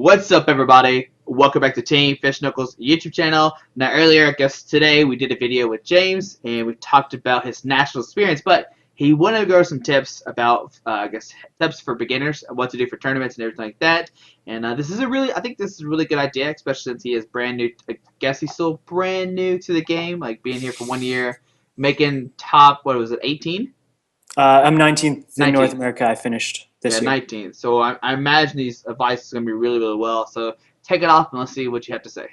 What's up, everybody? Welcome back to Team Fish Knuckles YouTube channel. Now, earlier, I guess today, we did a video with James, and we talked about his national experience, but he wanted to go over some tips about, I guess, tips for beginners, what to do for tournaments and everything like that. And I think this is a really good idea, especially since he is brand new. I guess he's still brand new to the game, like being here for 1 year, making top, what was it, 18? I'm 19th in North 19. America. I finished Yeah, this year. 19. So I imagine these advice is going to be really, really well. So take it off and let's see what you have to say.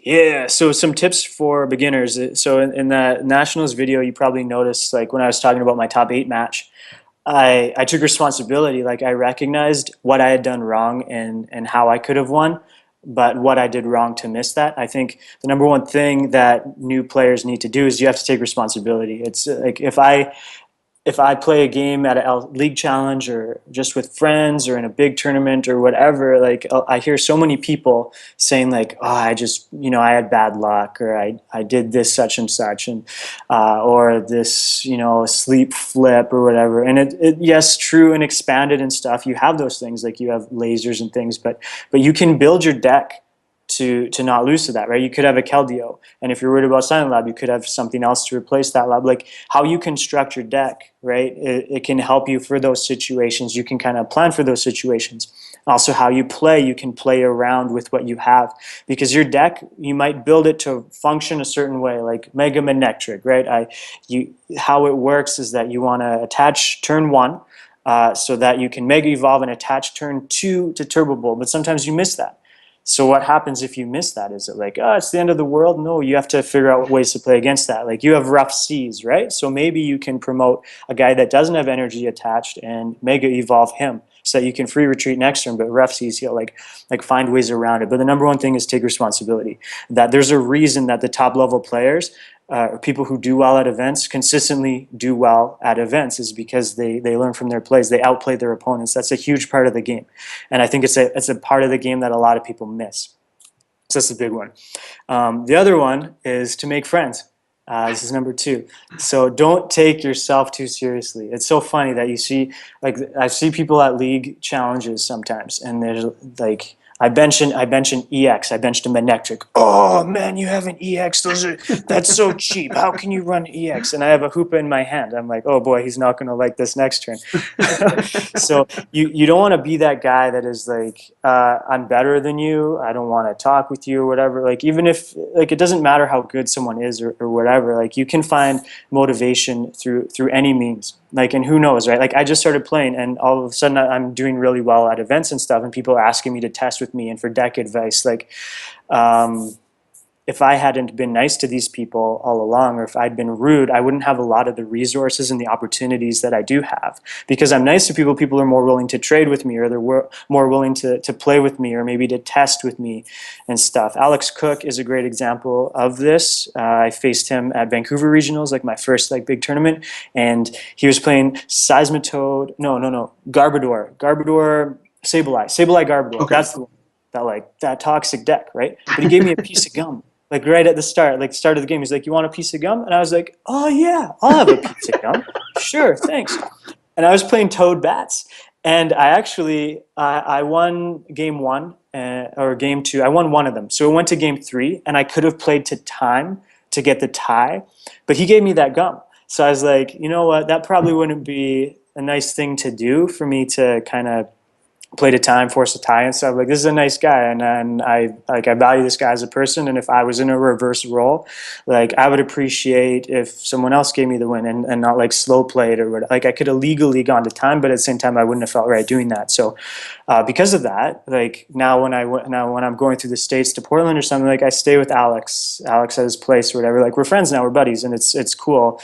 Yeah, so some tips for beginners. So in that Nationals video, you probably noticed, like when I was talking about my top 8 match, I took responsibility. Like I recognized what I had done wrong and how I could have won, but what I did wrong to miss that. I think the number one thing that new players need to do is you have to take responsibility. It's like if I play a game at a league challenge or just with friends or in a big tournament or whatever, like I hear so many people saying like, oh, I had bad luck, or I did this such and such, and or this, sleep flip or whatever. And yes, true and expanded and stuff. You have those things, like you have lasers and things, but you can build your deck to not lose to that, right? You could have a Keldeo, and if you're worried about Silent Lab, you could have something else to replace that lab. Like how you construct your deck, right? It can help you for those situations. You can kind of plan for those situations. Also, how you play, you can play around with what you have, because your deck, you might build it to function a certain way, like Mega Manectric, right? How it works is that you want to attach turn 1, so that you can Mega Evolve and attach turn 2 to Turbo Bowl, but sometimes you miss that. So what happens if you miss that? Is it like, oh, it's the end of the world? No, you have to figure out ways to play against that. Like you have rough seas, right? So maybe you can promote a guy that doesn't have energy attached and Mega Evolve him so that you can free retreat next turn, but rough seas, you'll like find ways around it. But the number one thing is take responsibility. That there's a reason that the top level players, people who do well at events consistently do well at events, is because they learn from their plays. They outplay their opponents. That's a huge part of the game, and I think it's a part of the game that a lot of people miss. So that's the big one. The other one is to make friends. This is number 2. So don't take yourself too seriously. It's so funny that you see, like I see people at league challenges sometimes, and there's like, I bench an EX. I benched a Manectric. Oh man, you have an EX. That's so cheap. How can you run EX? And I have a Hoopa in my hand. I'm like, oh boy, he's not going to like this next turn. So you don't want to be that guy that is like, I'm better than you. I don't want to talk with you or whatever. Like even if like it doesn't matter how good someone is or whatever. Like you can find motivation through any means. Like, and who knows, right? Like I just started playing, and all of a sudden I'm doing really well at events and stuff, and people are asking me to test with me and for deck advice. Like, if I hadn't been nice to these people all along, or if I'd been rude, I wouldn't have a lot of the resources and the opportunities that I do have. Because I'm nice to people, people are more willing to trade with me, or they're more willing to play with me, or maybe to test with me and stuff. Alex Cook is a great example of this. I faced him at Vancouver Regionals, like my first big tournament, and he was playing Seismitoad, Garbodor, Sableye Garbodor. Okay. That's the one. That toxic deck, right? But he gave me a piece of gum. Like right at the start, like start of the game, he's like, "You want a piece of gum?" And I was like, "Oh yeah, I'll have a piece of gum. Sure, thanks." And I was playing Toad Bats, and I actually I won game 1 or game 2. I won one of them, so it went to game 3, and I could have played to time to get the tie, but he gave me that gum. So I was like, you know what? That probably wouldn't be a nice thing to do for me to kind of play to time, force a tie and stuff. Like this is a nice guy, and I value this guy as a person. And if I was in a reverse role, like I would appreciate if someone else gave me the win and not like slow played or whatever. Like I could have legally gone to time, but at the same time I wouldn't have felt right doing that. So because of that, like now when I'm going through the States to Portland or something, like I stay with Alex at his place or whatever. Like we're friends now, we're buddies, and it's cool.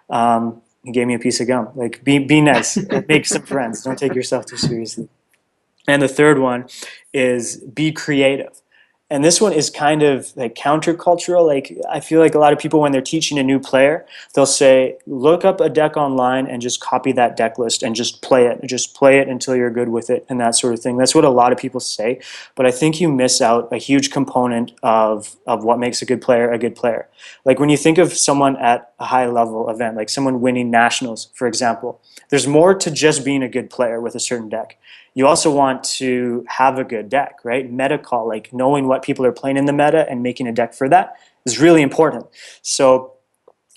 He gave me a piece of gum. Like be nice, make some friends. Don't take yourself too seriously. And the third one is be creative. And this one is kind of like countercultural. Like I feel like a lot of people, when they're teaching a new player, they'll say, look up a deck online and just copy that deck list and just play it. Just play it until you're good with it and that sort of thing. That's what a lot of people say. But I think you miss out a huge component of what makes a good player a good player. Like when you think of someone at a high level event, like someone winning nationals, for example, there's more to just being a good player with a certain deck. you also want to have a good deck, right? Meta call, like knowing what people are playing in the meta and making a deck for that is really important. So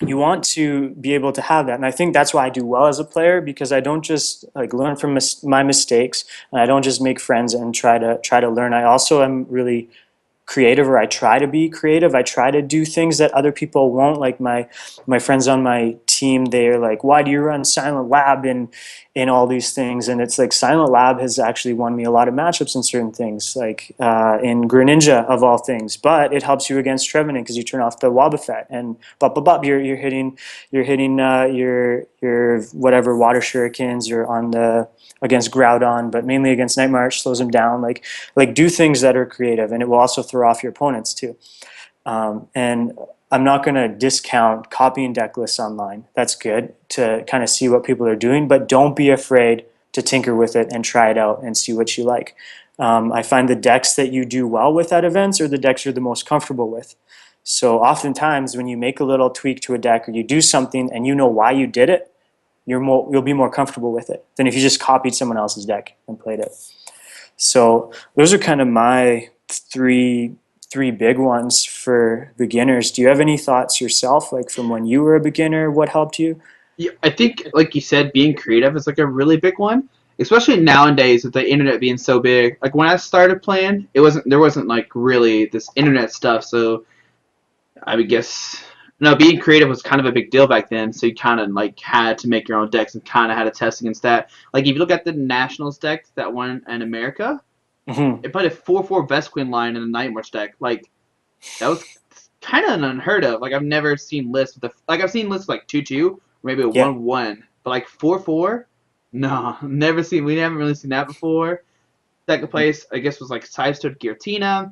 you want to be able to have that, and I think that's why I do well as a player, because I don't just like learn from my mistakes, and I don't just make friends and try to learn. I also am really creative, or I try to be creative. I try to do things that other people won't. Like my friends on my team, they're like, why do you run Silent Lab in all these things? And it's like Silent Lab has actually won me a lot of matchups in certain things, like in Greninja of all things. But it helps you against Trevenant because you turn off the Wobbuffet and you're hitting your whatever water shurikens. You're on the against Groudon, but mainly against Night March, slows him down. Like do things that are creative, and it will also throw off your opponents too. And I'm not going to discount copying deck lists online. That's good to kind of see what people are doing, but don't be afraid to tinker with it and try it out and see what you like. I find the decks that you do well with at events are the decks you're the most comfortable with. So oftentimes when you make a little tweak to a deck or you do something and you know why you did it, you'll be more comfortable with it than if you just copied someone else's deck and played it. So those are kind of my three big ones for beginners. Do you have any thoughts yourself, like from when you were a beginner, what helped you? Yeah, I think, like you said, being creative is like a really big one, especially nowadays with the internet being so big. Like when I started playing, there wasn't like really this internet stuff, so I would guess no, being creative was kind of a big deal back then. So you kind of like had to make your own decks and kind of had to test against that. Like if you look at the Nationals deck that won in America, Mm-hmm. it played a 4/4 Best Queen line in the Night March deck. Like that was kind of unheard of. Like I've never seen lists with I've seen lists like 2/2 or maybe a Yeah, 1/1, but like 4/4, no, never seen. We haven't really seen that before. Second place, I guess, was like Sideswipe Giratina,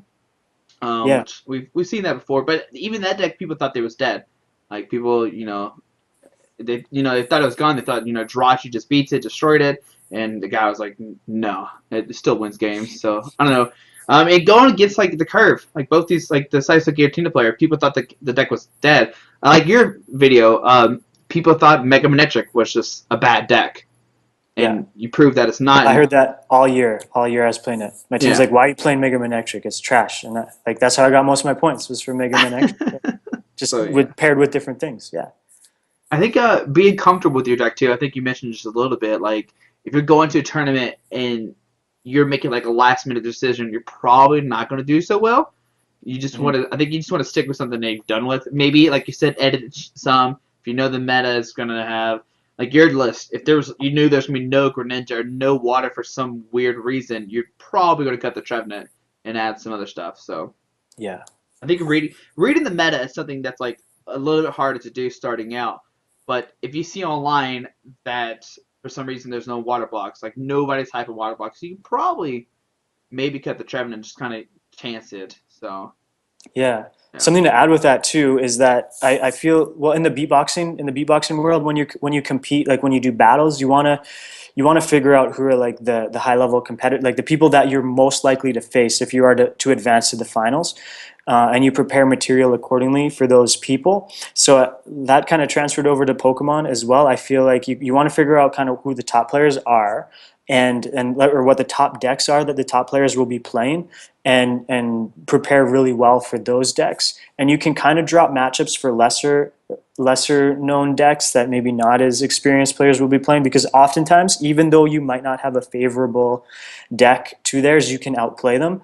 yeah, which we've seen that before. But even that deck, people thought they was dead. Like people, they thought it was gone. They thought Jirachi just beats it, destroyed it, and the guy was like, no, it still wins games. So I don't know. And going against like the curve, like both these like the Sideswipe Giratina player, people thought the deck was dead. Like your video, people thought Mega Manetric was just a bad deck, yeah. and you proved that it's not. I And heard that all year. All year I was playing it. My team's yeah. like, "Why are you playing Mega Man Electric? It's trash." And that's how I got most of my points was for Mega Man Electric, just So yeah. with paired with different things. Yeah, I think being comfortable with your deck too. I think you mentioned just a little bit. Like if you're going to a tournament and you're making like a last minute decision, you're probably not going to do so well. You just mm-hmm. want to. I think you just want to stick with something that you've done with. Maybe like you said, edit some. If you know the meta is going to have like your list. If you knew there's going to be no Greninja or no water for some weird reason, you're probably going to cut the Trevenant and add some other stuff. So Yeah, I think reading the meta is something that's like a little bit harder to do starting out. But if you see online that for some reason there's no water blocks, like nobody's hyping water blocks, you can probably maybe cut the Trevin and just kind of chance it. So yeah. yeah. Something to add with that too is that I feel well in the beatboxing world when you compete, like when you do battles, you want to figure out who are like the high level competitor, like the people that you're most likely to face if you are to advance to the finals, and you prepare material accordingly for those people. So that kind of transferred over to Pokemon as well. I feel like you want to figure out kind of who the top players are, and or what the top decks are that the top players will be playing, and prepare really well for those decks. And you can kind of drop matchups for lesser known decks that maybe not as experienced players will be playing, because oftentimes even though you might not have a favorable deck to theirs, you can outplay them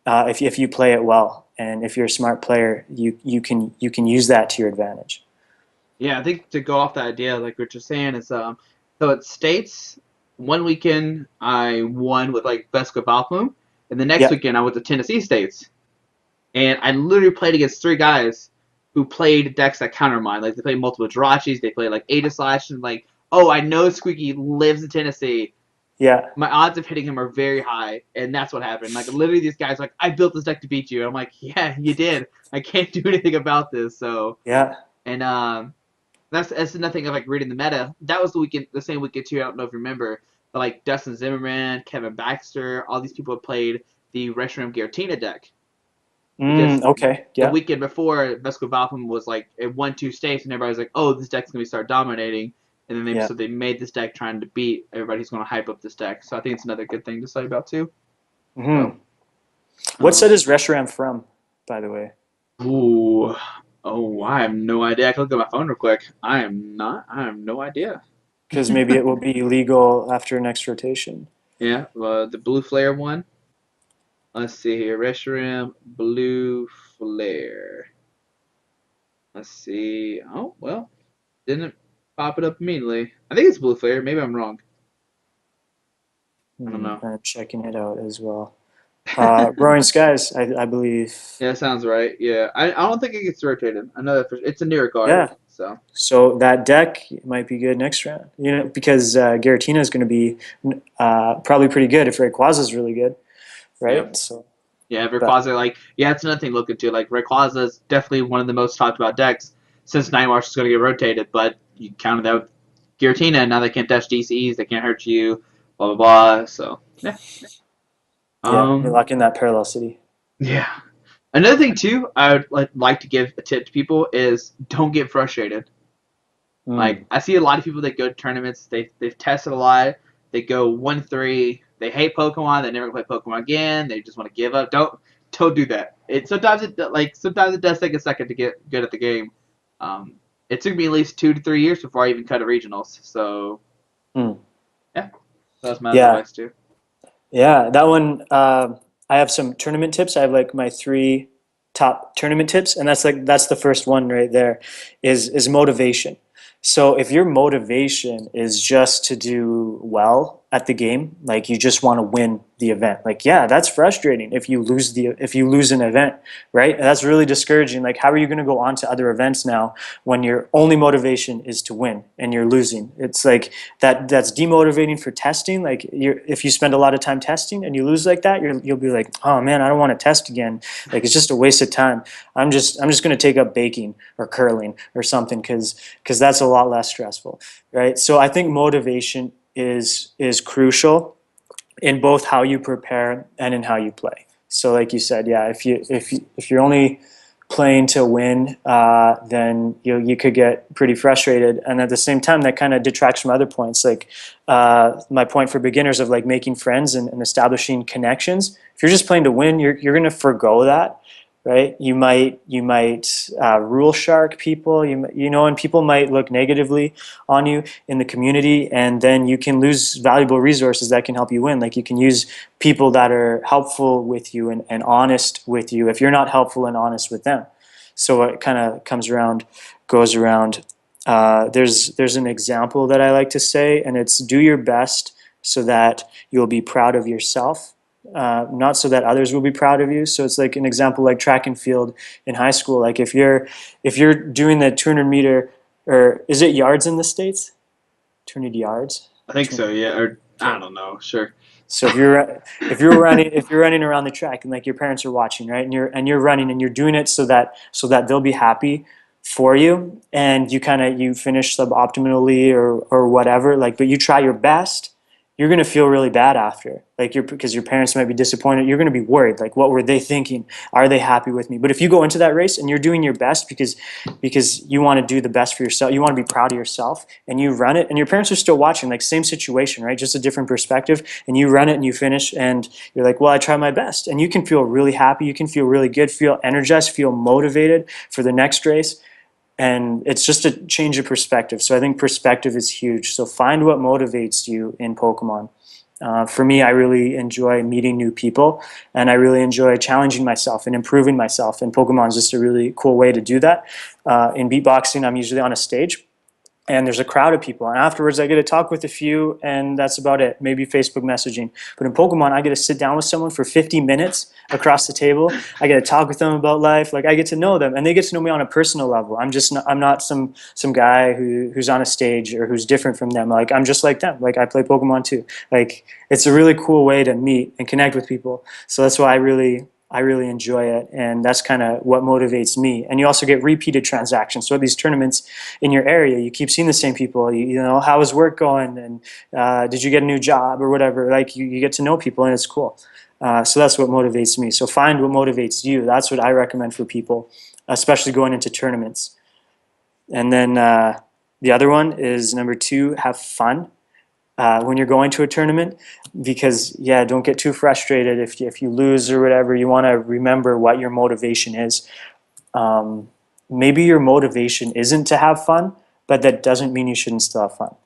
if you play it well, and if you're a smart player you can use that to your advantage. Yeah, I think to go off the idea, like what you're saying is, so it states one weekend I won with like Vesco Valplume, and the next Yeah. weekend I went to Tennessee States, and I literally played against three guys who played decks that counter mine. Like they played multiple Jirachis, they played like Aegislash, and like, oh, I know Squeaky lives in Tennessee. Yeah. My odds of hitting him are very high, and that's what happened. Like literally, these guys like, I built this deck to beat you. And I'm like, yeah, you did. I can't do anything about this. So, Yeah. and that's another thing of like reading the meta. That was the same weekend too. I don't know if you remember, but like Dustin Zimmerman, Kevin Baxter, all these people have played the Reshiram Giratina deck because Okay. the Yeah. weekend before Vesco Valpum was like it won two states, and everybody's like, oh, this deck's gonna start dominating. and then Yeah. so they made this deck trying to beat everybody who's going to hype up this deck. So I think it's another good thing to study about too. Hmm. So, What um, set is Reshiram from, by the way? ooh, oh, I have no idea. I can look at my phone real quick. I am not. I have no idea. Because maybe it will be legal after next rotation. Yeah, the blue flare one. Let's see here. Reshiram blue flare. Let's see. Oh well, didn't pop it up immediately. I think it's blue flare. Maybe I'm wrong. I don't know. I'm checking it out as well. Roaring Skies, I believe. Yeah, sounds right. Yeah, I don't think it gets rotated. I know that it's a newer card. Yeah. So So that deck might be good next round. Because Giratina is going to be probably pretty good if Rayquaza is really good, yeah, right? So yeah. that Rayquaza, like, yeah, it's another thing to look into. Like, Rayquaza is definitely one of the most talked about decks since Night March is going to get rotated. But you counted that with Giratina, and now they can't dash DCs. They can't hurt you. Blah blah blah. So yeah. yeah, you Um. lock in that Parallel City. Yeah. Another thing too, I would like to give a tip to people is don't get frustrated. Mm. Like I see a lot of people that go to tournaments, they've tested a lot, they go 1-3, they hate Pokemon, they never play Pokemon again, they just want to give up. Don't do that. Sometimes it does take a second to get good at the game. Um, it took me at least 2 to 3 years before I even cut a regionals. So Mm. yeah, that's my other Yeah, advice too. yeah, that one. I have some tournament tips. I have like my three top tournament tips, and that's the first one right there, is motivation. So if your motivation is just to do well at the game, like you just want to win the event, like yeah, that's frustrating if you lose an event, right? That's really discouraging. Like how are you going to go on to other events now when your only motivation is to win and you're losing? It's like that's demotivating for testing. Like if you spend a lot of time testing and you lose like that, you'll be like, oh man, I don't want to test again. Like it's just a waste of time. I'm just going to take up baking or curling or something because that's a lot less stressful, right? So I think motivation is crucial in both how you prepare and in how you play. So like you said, yeah, if you're only playing to win, then you could get pretty frustrated. And at the same time, that kind of detracts from other points. Like my point for beginners of like making friends and establishing connections. If you're just playing to win, you're going to forgo that, right? You might rule shark people. And people might look negatively on you in the community, and then you can lose valuable resources that can help you win. Like you can use people that are helpful with you and honest with you if you're not helpful and honest with them. So it kind of goes around. There's an example that I like to say, and it's do your best so that you'll be proud of yourself, not so that others will be proud of you. So it's like an example like track and field in high school. Like if you're doing the 200-meter, or is it yards in the States? 200 yards? I think so. 200. Yeah, or I Okay. don't know. Sure. So if you're running around the track and like your parents are watching, right? And you're running and you're doing it so that they'll be happy for you, and you finish suboptimally or whatever, like, but you try your best. You're going to feel really bad after, like because your parents might be disappointed. You're going to be worried, like what were they thinking? Are they happy with me? But if you go into that race and you're doing your best because you want to do the best for yourself, you want to be proud of yourself, and you run it, and your parents are still watching, like same situation, right? Just a different perspective, and you run it and you finish, and you're like, well, I tried my best, and you can feel really happy, you can feel really good, feel energized, feel motivated for the next race. And it's just a change of perspective. So I think perspective is huge. So find what motivates you in Pokemon. For me, I really enjoy meeting new people, and I really enjoy challenging myself and improving myself. And Pokemon is just a really cool way to do that. In beatboxing, I'm usually on a stage, and there's a crowd of people, and afterwards I get to talk with a few, and that's about it. Maybe Facebook messaging. But in Pokemon, I get to sit down with someone for 50 minutes across the table. I get to talk with them about life. Like I get to know them, and they get to know me on a personal level. I'm not some guy who's on a stage or who's different from them. Like I'm just like them. Like I play Pokemon too. Like it's a really cool way to meet and connect with people. So that's why I really enjoy it, and that's kind of what motivates me. And you also get repeated transactions. So at these tournaments in your area, you keep seeing the same people. How is work going, and did you get a new job or whatever? Like you get to know people, and it's cool. So that's what motivates me. So find what motivates you. That's what I recommend for people, especially going into tournaments. And then The other one is number two, have fun when you're going to a tournament, because yeah, don't get too frustrated if you lose or whatever. You want to remember what your motivation is. Um, Maybe your motivation isn't to have fun, but that doesn't mean you shouldn't still have fun.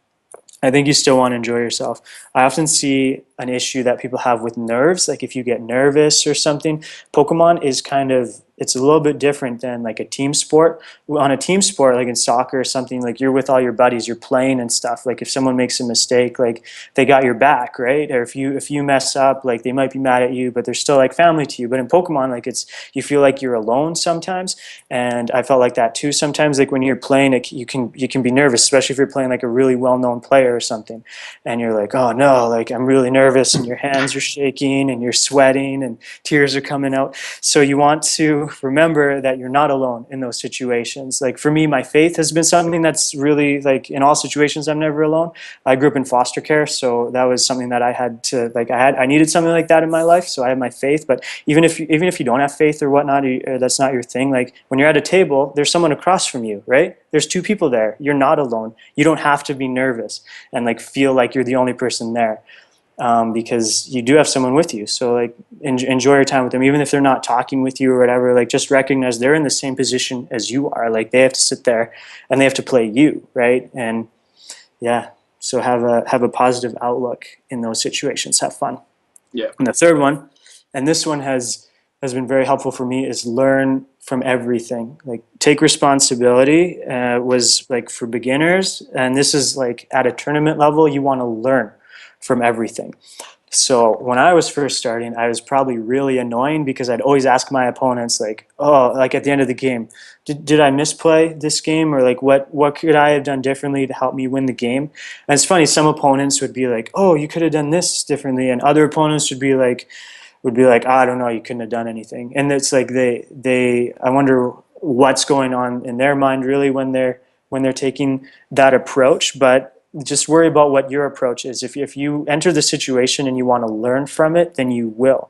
I think you still want to enjoy yourself. I often see an issue that people have with nerves, like if you get nervous or something. Pokemon is kind of, it's a little bit different than like a team sport. On a team sport, like in soccer or something, like you're with all your buddies, you're playing and stuff. Like if someone makes a mistake, like they got your back, right? Or if you mess up, like they might be mad at you, but they're still like family to you. But in Pokemon, like it's, you feel like you're alone sometimes, and I felt like that too sometimes. Like when you're playing, you can be nervous, especially if you're playing like a really well-known player or something, and you're like, oh no, like I'm really nervous, and your hands are shaking and you're sweating and tears are coming out. So you want to remember that you're not alone in those situations. Like for me, my faith has been something that's really, like, in all situations I'm never alone. I grew up in foster care, so that was something that I had to, like, I needed something like that in my life. So I had my faith. But even if you don't have faith or whatnot, or that's not your thing, like when you're at a table, there's someone across from you, right? There's two people there. You're not alone. You don't have to be nervous and like feel like you're the only person there, because you do have someone with you. So like enjoy your time with them, even if they're not talking with you or whatever. Like just recognize they're in the same position as you are. Like they have to sit there and they have to play you, right? And yeah, so have a positive outlook in those situations. Have fun. Yeah. And the third one, and this one has been very helpful for me, is learn from everything. Like take responsibility was like for beginners, and this is like at a tournament level, you want to learn from everything. So when I was first starting, I was probably really annoying because I'd always ask my opponents like, oh, like at the end of the game, did I misplay this game, or like what could I have done differently to help me win the game? And it's funny, some opponents would be like, oh, you could have done this differently, and other opponents would be like, oh, I don't know, you couldn't have done anything. And it's like they I wonder what's going on in their mind really when they're taking that approach. But just worry about what your approach is. If you enter the situation and you want to learn from it, then you will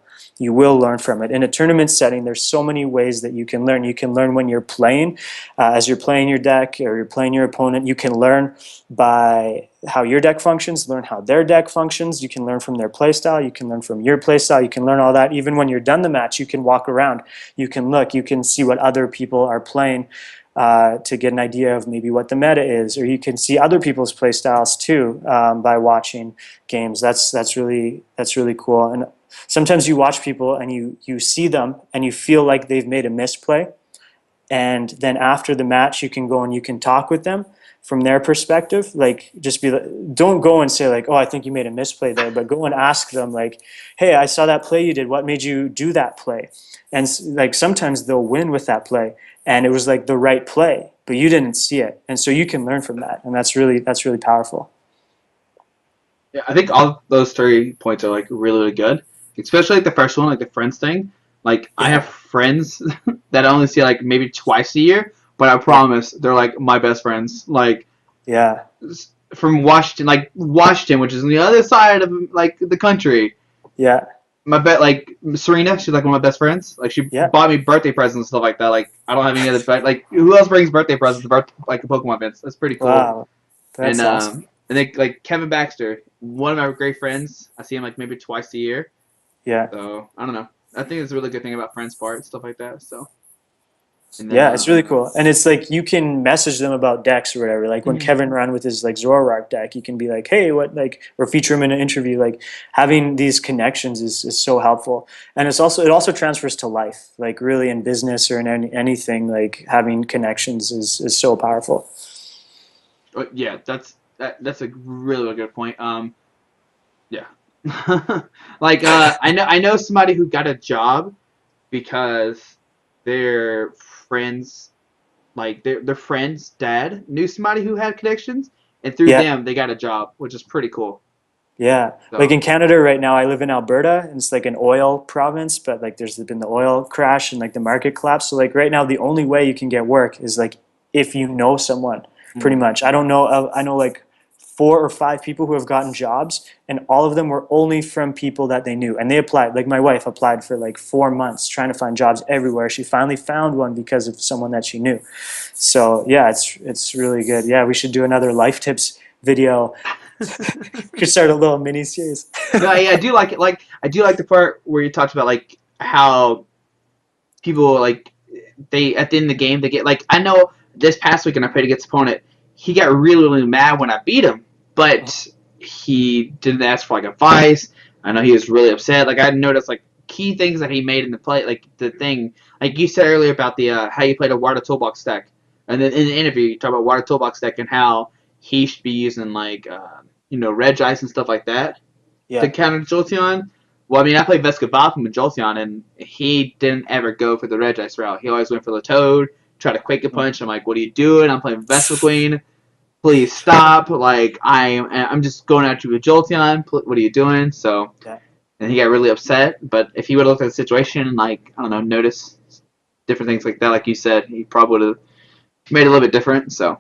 learn from it. In a tournament setting, there's so many ways that you can learn. You can learn when you're playing, as you're playing your deck or you're playing your opponent. You can learn by how your deck functions, learn how their deck functions. You can learn from their playstyle. You can learn from your playstyle. You can learn all that. Even when you're done the match, you can walk around. You can look. You can see what other people are playing, to get an idea of maybe what the meta is, or you can see other people's play styles too, by watching games. That's really cool. And sometimes you watch people and you see them and you feel like they've made a misplay, and then after the match you can go and you can talk with them from their perspective. Like just be like, don't go and say like, oh, I think you made a misplay there, but go and ask them like, hey, I saw that play you did, what made you do that play? And like sometimes they'll win with that play, and it was like the right play, but you didn't see it, and so you can learn from that, and that's really powerful. Yeah, I think all those 3 points are like really, really good. Especially like the first one, like the friends thing. Like I Yeah, have friends that I only see like maybe twice a year, but I yeah, promise they're like my best friends. Like yeah, from Washington, which is on the other side of like the country. yeah, My bet, like Serena, she's like one of my best friends. Like she yeah. bought me birthday presents and stuff like that. Like I don't have any other like who else brings birthday presents to like the Pokemon events? That's pretty cool. Wow, And that's awesome. and then like Kevin Baxter, one of my great friends. I see him like maybe twice a year. Yeah. So I don't know. I think it's a really good thing about friends part stuff like that. So and then Yeah, it's really cool. And it's like you can message them about decks or whatever. Like when mhm. Kevin ran with his like Zoroark deck, you can be like, hey, what, like, or feature him in an interview. Like having these connections is so helpful. And it also transfers to life, like really in business or in anything, like having connections is so powerful. Yeah, that's a really, really good point. Yeah. Like I know somebody who got a job because their friends like their friend's dad knew somebody who had connections, and through Yeah. them they got a job, which is pretty cool. Yeah. Like So in Canada right now, I live in Alberta, and it's like an oil province, but like there's been the oil crash and like the market collapse. So like right now, the only way you can get work is like if you know someone, pretty mhm. much. I don't know. I know like 4 or 5 people who have gotten jobs, and all of them were only from people that they knew. And they applied. Like my wife applied for like 4 months trying to find jobs everywhere. She finally found one because of someone that she knew. So yeah, it's really good. Yeah, we should do another life tips video. We could start a little mini series. No, yeah, I do like it. Like I do like the part where you talked about like how people like they at the end of the game they get like I know this past weekend I played against an opponent. He got really really mad when I beat him, but he didn't ask for like advice. I know he was really upset. Like I noticed like key things that he made in the play, like the thing like you said earlier about the how you played a water toolbox deck, and then in the interview you talk about water toolbox deck and how he should be using like red ice and stuff like that to Yeah. counter Jolteon. Well, I mean, I played Vescavatum with Jolteon, and he didn't ever go for the Regice route. He always went for the Toad, tried to Quake a Punch. I'm like, what are you doing? I'm playing Vespiquen. Please stop. Like, I'm just going at you with Jolteon. What are you doing? So, Yeah. and he got really upset. But if he would have looked at the situation and, like, I don't know, noticed different things like that, like you said, he probably would have made it a little bit different. So,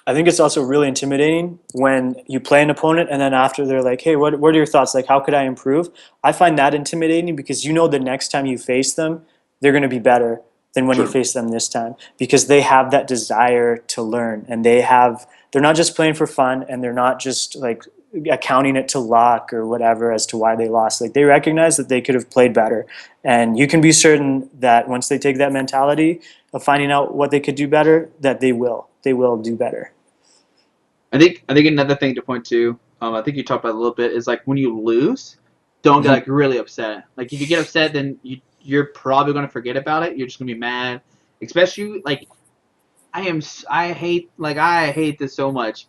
I think it's also really intimidating when you play an opponent and then after they're like, hey, what are your thoughts? Like, how could I improve? I find that intimidating because you know the next time you face them, they're going to be better than when you true. face them this time because they have that desire to learn and they're not just playing for fun and they're not just like accounting it to luck or whatever as to why they lost. Like they recognize that they could have played better. And you can be certain that once they take that mentality of finding out what they could do better, that they will do better. I think another thing to point to, I think you talked about it a little bit, is like when you lose, don't get like really upset. Like if you get upset, then you're probably gonna forget about it. You're just gonna be mad, especially like I hate this so much.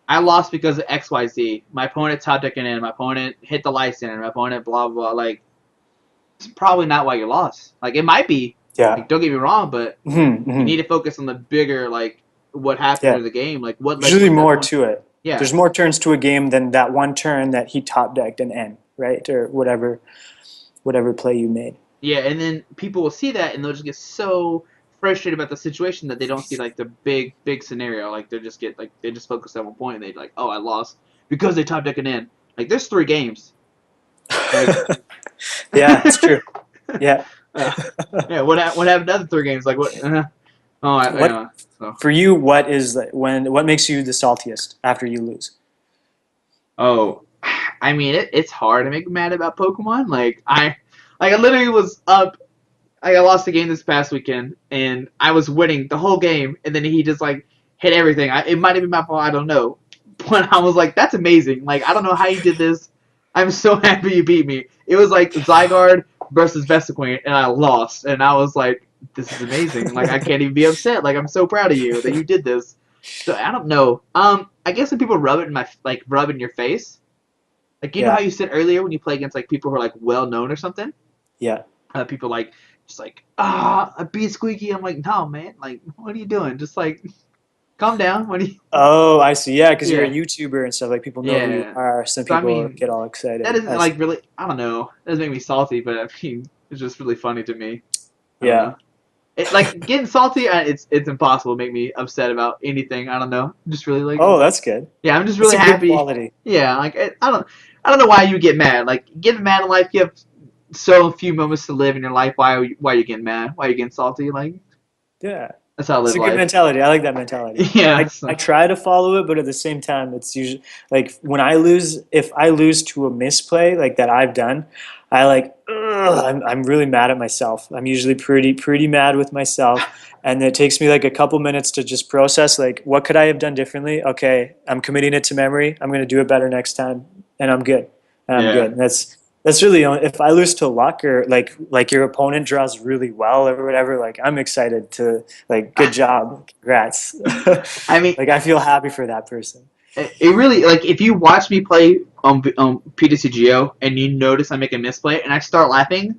I lost because of X Y Z. My opponent top decking in. My opponent hit the lights in. My opponent blah blah blah. Like it's probably not why you lost. Like it might be. Yeah. Like don't get me wrong, but Mm-hmm, you mm-hmm. need to focus on the bigger like what happened Yeah. in the game. Like what There's led you usually to that more point. to it. Yeah. There's more turns to a game than that one turn that he top decked and end, right? Or whatever play you made. Yeah, and then people will see that and they'll just get so frustrated about the situation that they don't see like the big scenario. Like they just focus on one point and they like, oh, I lost because they top deck it in. Like there's 3 games. Like, Yeah, it's true. Yeah. yeah. What happened to the other 3 games? Like what? Oh, What yeah. So for you? What makes you the saltiest after you lose? oh, I mean it's hard to make mad about Pokemon. I literally was up. I lost the game this past weekend, and I was winning the whole game, and then he just like hit everything. It might have been my fault, I don't know. But I was like, that's amazing. Like I don't know how you did this. I'm so happy you beat me. It was like Zygarde versus Vespiquen, and I lost, and I was like, this is amazing. Like I can't even be upset. Like I'm so proud of you that you did this. So I don't know. I guess when people rub it in rub in your face, like you know how Yeah. you said earlier when you play against like people who are like well known or something. Yeah. People like just like I beat Squeaky. I'm like, no man, like what are you doing? Just like calm down. What do you? Oh, I see. Yeah, because you're a Yeah, YouTuber and stuff. Like people know who you yeah. are. Some So I people mean, get all that excited. isn't I like see. really. I don't know. That doesn't make me salty, but I mean, it's just really funny to me. I don't Yeah. know. Like getting salty, it's impossible to make me upset about anything. I don't know. I'm just really like Oh, that's good. yeah. I'm just That's really a good happy. quality. Yeah, like I don't know why you get mad. Like getting mad in life, you have so few moments to live in your life. Why are you getting mad? Why are you getting salty? Like Yeah. that's how I It's live a good life. mentality. I like that mentality. Yeah. I So, try to follow it, but at the same time, it's usually like when I lose, if I lose to a misplay like that I've done, I like, ugh, I'm really mad at myself. I'm usually pretty mad with myself. And it takes me like a couple minutes to just process like, what could I have done differently? Okay, I'm committing it to memory. I'm going to do it better next time. And I'm good. And I'm yeah. good. And that's really if I lose to luck or like your opponent draws really well or whatever, like I'm excited to like good job, congrats. I mean, Like I feel happy for that person. it really like if you watch me play on PTCGO and you notice I make a misplay and I start laughing,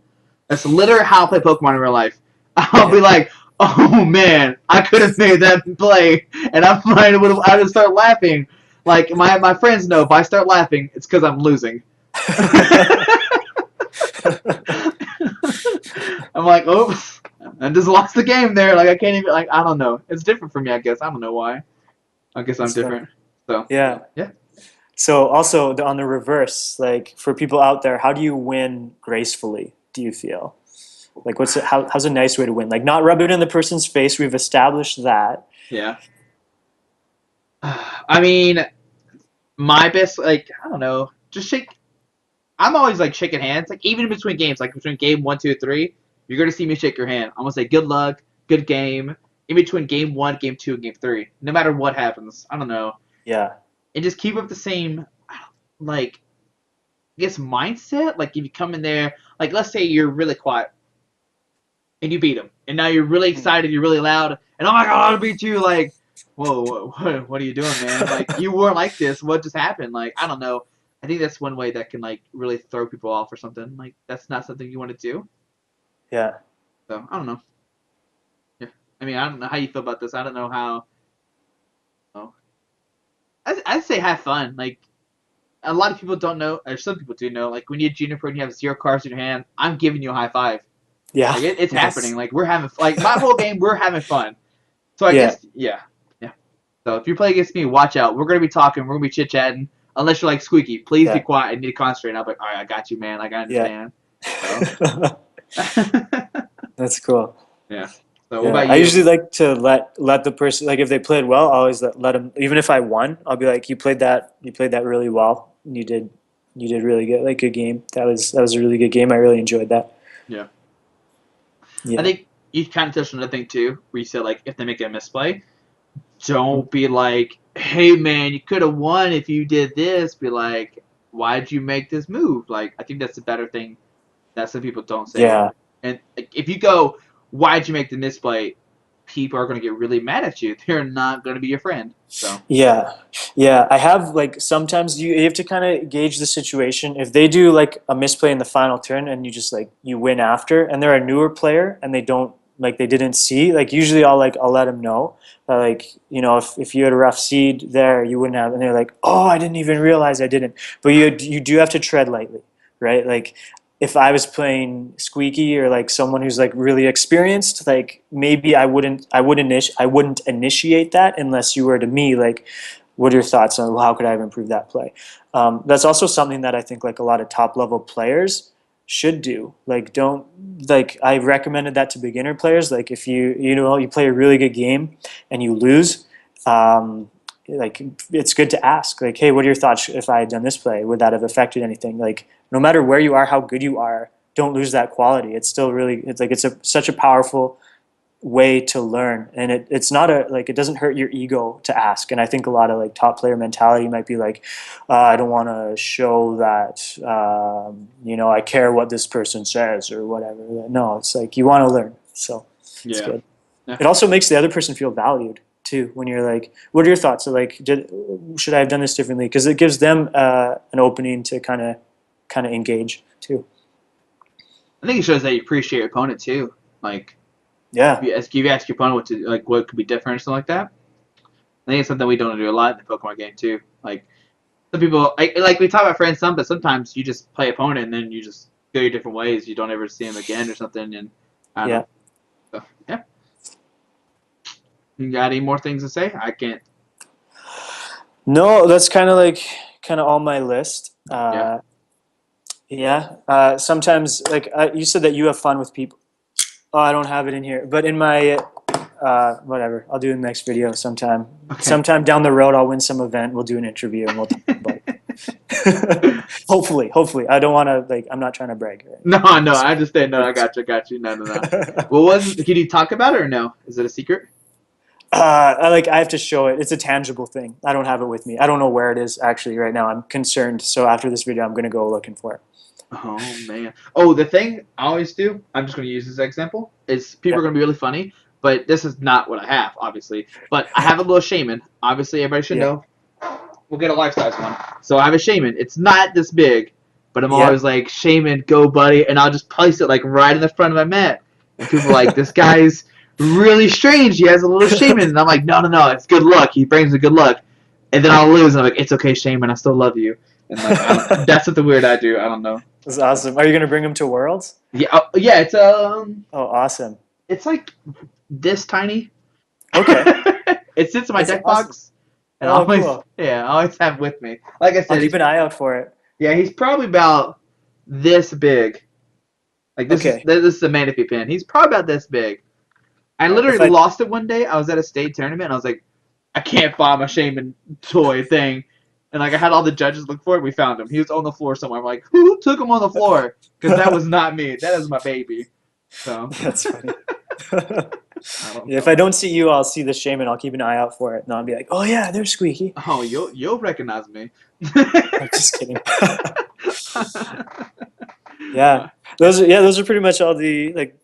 that's literally how I play Pokemon in real life. I'll be Yeah. like, oh man, I could have made that play, and I would start laughing. Like my friends know if I start laughing, it's because I'm losing. I'm like, oops, I just lost the game there. Like I can't even like I don't know. It's different for me, I guess. I don't know why. I guess I'm That's funny. different. So Yeah. yeah. So also on the reverse, like for people out there, how do you win gracefully? Do you feel like how's a nice way to win? Like not rub it in the person's face. We've established that. Yeah. I mean, my best, like, I don't know, just shake. I'm always like shaking hands, like even between games, like between game one, two, three, you're gonna see me shake your hand. I'm gonna say good luck, good game. In between game one, game two, and game three, no matter what happens, I don't know, Yeah. and just keep up the same, like, I guess mindset. Like if you come in there, like let's say you're really quiet and you beat them, and now you're really excited, you're really loud, and oh my god, I beat you! Like, whoa, what are you doing, man? Like you weren't like this. What just happened? Like I don't know. I think that's one way that can like really throw people off or something. Like that's not something you want to do. Yeah. So I don't know. Yeah, I mean I don't know how you feel about this. I don't know how. Oh, I'd say have fun. Like a lot of people don't know, or some people do know. Like when you're Juniper and you have 0 cards in your hand, I'm giving you a high five. Yeah. Like it's Nice. happening. Like we're having like my whole game, we're having fun. So I Yeah. guess yeah, yeah. So if you play against me, watch out. We're gonna be talking. We're gonna be chit chatting. Unless you're like Squeaky, please be Yeah. quiet. I need to concentrate. And I'll be like, all right, I got you, man. Like I Yeah. understand. So That's cool. yeah. So what Yeah, about I you? usually like to let the person, like if they played well, I always let them. Even if I won, I'll be like, you played that really well. You did really good, like good game. That was a really good game. I really enjoyed that. Yeah. I Yeah, think you kind of touched on another thing too, where you said like if they make a misplay, don't be like, hey man, you could have won if you did this. Be like, why'd you make this move? Like I think that's a better thing that some people don't say. yeah, And like, if you go, why'd you make the misplay? People are going to get really mad at you. They're not going to be your friend. So yeah, yeah. I have like sometimes you have to kind of gauge the situation. If they do like a misplay in the final turn and you just like you win after, and they're a newer player and they don't like they didn't see, like usually I'll let them know that like if you had a rough seed there you wouldn't have, and they're like, oh, I didn't even realize I didn't. But you do have to tread lightly, right? Like if I was playing Squeaky or like someone who's like really experienced, like maybe I wouldn't initiate that unless you were to me like, what are your thoughts on how could I have improved that play? That's also something that I think like a lot of top level players should do. Like don't like I recommended that to beginner players. Like if you play a really good game and you lose, like it's good to ask like, hey, what are your thoughts if I had done this play? Would that have affected anything? Like no matter where you are, how good you are, don't lose that quality. It's still really such a powerful way to learn, and it's not a like it doesn't hurt your ego to ask. And I think a lot of like top player mentality might be like, I don't want to show that I care what this person says or whatever. No, it's like you want to learn, so it's yeah, good. yeah. It also makes the other person feel valued too when you're like, what are your thoughts? So like, should I have done this differently? Because it gives them an opening to kind of engage too. I think it shows that you appreciate your opponent too. Like Yeah, if you ask your opponent what could be different or something like that. I think it's something we don't do a lot in the Pokemon game too. Like some people, like we talk about friends some, but sometimes you just play opponent and then you just go your different ways. You don't ever see them again or something. And I don't yeah. know. So yeah. You got any more things to say? I can't. No, that's kind of all my list. Yeah. Yeah. Sometimes like you said that you have fun with people. Oh, I don't have it in here, but in my whatever, I'll do it in the next video sometime. Okay. Sometime down the road, I'll win some event. We'll do an interview and we'll talk about it. Hopefully. I don't want to like. I'm not trying to brag. No, no. I Right? understand. No, I got you. No, no, no. What was? Can you talk about it or no? Is it a secret? I have to show it. It's a tangible thing. I don't have it with me. I don't know where it is actually right now. I'm concerned. So after this video, I'm gonna go looking for it. Oh man. Oh, the thing I always do. I'm just going to use this example. Is people Yeah. are going to be really funny, but this is not what I have, obviously. But I have a little shaman. Obviously, everybody should Yeah. know. We'll get a life size one. So I have a shaman. It's not this big, but I'm Yeah. always like, shaman, go buddy, and I'll just place it like right in the front of my mat. And people are like, this guy's really strange. He has a little shaman, and I'm like, no, no, no, it's good luck. He brings the good luck. And then I'll lose, and I'm like, it's okay, shaman, I still love you. And like, that's something weird I do. I don't know. That's awesome. Are you gonna bring him to Worlds? Yeah, yeah, Oh, awesome. it's like this tiny. Okay. It sits in my That's deck awesome. box, And I Oh, always, cool. yeah, I always have with me. Like I I'll said, keep he's an eye out for it. yeah, he's probably about this big. Like Okay. this is the Manaphy pin. He's probably about this big. I literally If I lost it one day. I was at a state tournament and I was like, I can't find my shaman toy thing. And like I had all the judges look for it. We found him. He was on the floor somewhere. I'm like, who took him on the floor? Because that was not me. That is my baby. So That's funny. I don't If I know. don't see you, I'll see the shaman. I'll keep an eye out for it, and I'll be like, "Oh yeah, there's Squeaky." Oh, you'll recognize me. I'm just kidding. Yeah, those are pretty much all the like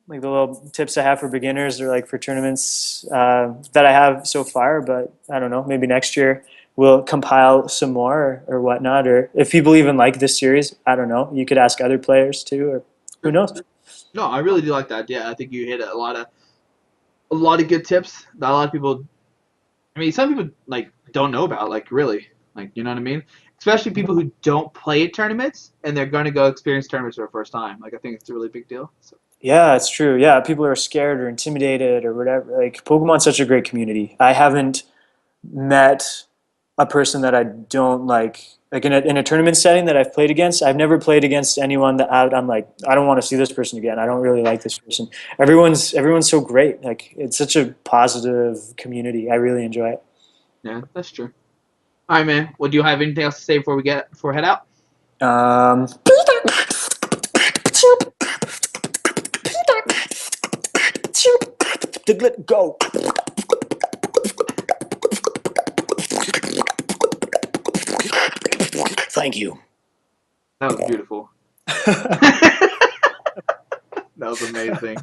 the little tips I have for beginners or like for tournaments that I have so far. But I don't know, maybe next year we'll compile some more or whatnot. Or if people even like this series, I don't know. You could ask other players too, or who knows? No, I really do like that idea. I think you hit a lot of good tips that a lot of people. I mean, some people like don't know about. Like really, like you know what I mean. Especially people who don't play at tournaments and they're going to go experience tournaments for the first time. Like I think it's a really big deal. So. Yeah, it's true. Yeah, people are scared or intimidated or whatever. Like Pokemon's such a great community. I haven't met a person that I don't like in a tournament setting that I've played against. I've never played against anyone that I'm like, I don't want to see this person again. I don't really like this person. Everyone's so great. Like it's such a positive community. I really enjoy it. Yeah, that's true. All right, man. Well, do you have anything else to say before we head out? Um, Diglett, go. Thank you. That was beautiful. That was amazing.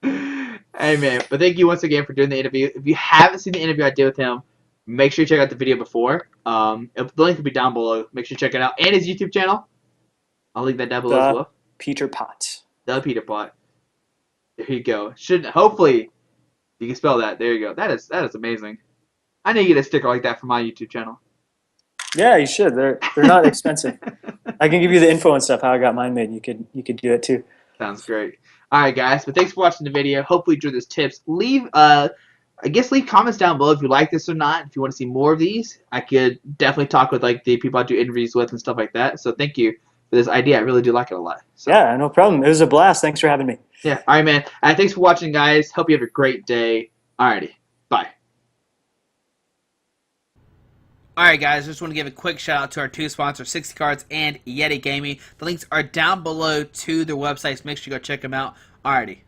Hey, man. But thank you once again for doing the interview. If you haven't seen the interview I did with him, make sure you check out the video before. The link will be down below. Make sure you check it out. And his YouTube channel. I'll link that down below as The well. Peter Pot. The Peter Pot. There you go. Should hopefully you can spell that. There you go. That is amazing. I need to get a sticker like that for my YouTube channel. Yeah, you should. They're not expensive. I can give you the info and stuff how I got mine made. You could do it too. Sounds great. All right, guys. But thanks for watching the video. Hopefully you enjoyed those tips. Leave leave comments down below if you like this or not. If you want to see more of these, I could definitely talk with like the people I do interviews with and stuff like that. So thank you for this idea. I really do like it a lot. So, Yeah, no problem. It was a blast. Thanks for having me. yeah. All right, man. Thanks for watching, guys. Hope you have a great day. Alrighty. Bye. Alright guys, just want to give a quick shout out to our two sponsors, 60 Cards and Yeti Gaming. The links are down below to their websites. Make sure you go check them out. Alrighty.